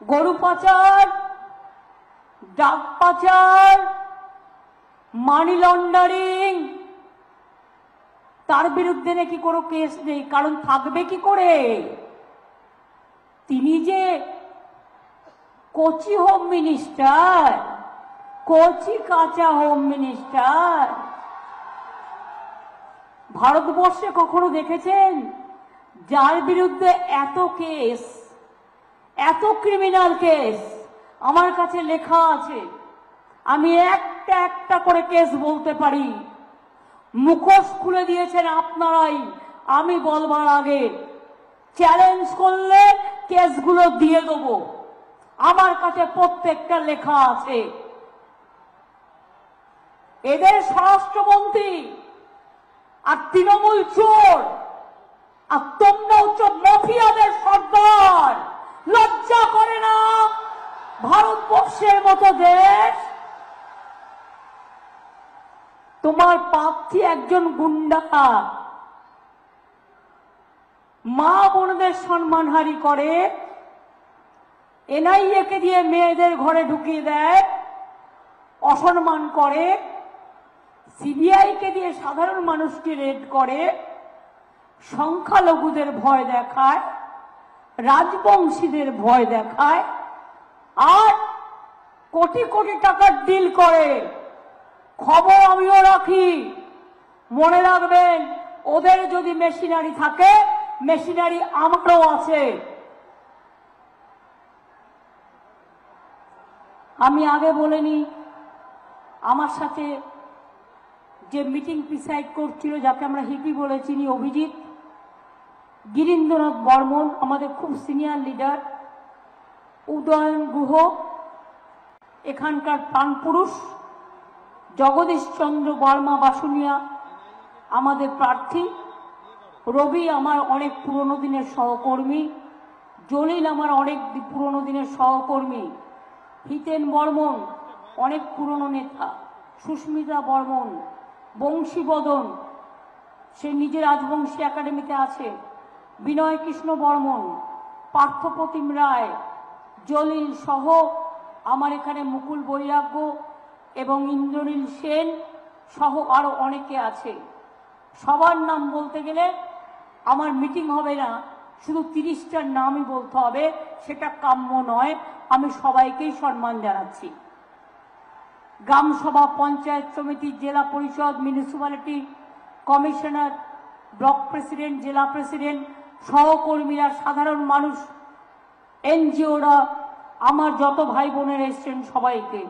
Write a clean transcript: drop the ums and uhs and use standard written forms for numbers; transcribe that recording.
গরু পাচার, ড্রাগ পাচার, মানি লন্ডারিং, তার বিরুদ্ধে নাকি কোনো কেস নেই। কারণ থাকবে কি করে? তিনি যে কোচি হোম মিনিস্টার, কোচি কাঁচা হোম মিনিস্টার। ভারতবর্ষে কখনো দেখেছেন যার বিরুদ্ধে এত কেস, এত ক্রিমিনাল কেস? আমার কাছে লেখা আছে, আমি একটা একটা করে কেস বলতে পারি। মুখোশ খুলে দিয়েছেন আপনারাই, আমি বলবার আগে। চ্যালেঞ্জ করলে কেসগুলো দিয়ে দেব, আমার কাছে প্রত্যেকটা লেখা আছে। এদের স্বরাষ্ট্রমন্ত্রী আর তৃণমূল চোর, আর তোমরা হচ্ছে মাফিয়াদের সর্দার। লজ্জা করে না ভারতবর্ষের মতো দেশ? তোমার প্রার্থী একজন গুন্ডা, মা বোনদের সম্মানহানি করে, এনআইএ কে দিয়ে মেয়েদের ঘরে ঢুকিয়ে দেয়, অসম্মান করে, সিবিআই কে দিয়ে সাধারণ মানুষকে রেড করে, সংখ্যালঘুদের ভয় দেখায়, রাজবংশীদের ভয় দেখায়, আর কোটি কোটি টাকার ডিল করে। খবর আমিও রাখি, মনে রাখবেন, ওদের যদি মেশিনারি থাকে, মেশিনারি আমারও আছে। আমি আগে বলিনি, আমার সাথে যে মিটিং প্রিসাইড করছিল, যাকে আমরা হিপি বলে চিনি, অভিজিৎ, গিরীন্দ্রনাথ বর্মন আমাদের খুব সিনিয়র লিডার, উদয়ন গুহ এখানকার প্রাণপুরুষ, জগদীশ চন্দ্র বর্মা বাসুনিয়া আমাদের প্রার্থী, রবি আমার অনেক পুরনো দিনের সহকর্মী, জলিল আমার অনেক পুরনো দিনের সহকর্মী, হিতেন বর্মন অনেক পুরনো নেতা, সুস্মিতা বর্মন, বংশীবদন সে নিজে রাজবংশী একাডেমিতে আছে, বিনয় কৃষ্ণ বর্মন, পার্থপ্রতিম রায়, জলিল সহ আমার এখানে মুকুল বৈরাগ্য এবং ইন্দ্রনীল সেন সহ আরো অনেকে আছে। সবার নাম বলতে গেলে আমার মিটিং হবে না, শুধু 30টার নামই বলতে হবে, সেটা কাম্য নয়। আমি সবাইকেই সম্মান জানাচ্ছি। গ্রামসভা, পঞ্চায়েত সমিতি, জেলা পরিষদ, মিউনিসিপ্যালিটি কমিশনার, ব্লক প্রেসিডেন্ট, জেলা প্রেসিডেন্ট, সহকর্মীরা, সাধারণ মানুষ, এনজিওরা, আমার যত ভাই বোনেরা এসছেন সবাইকে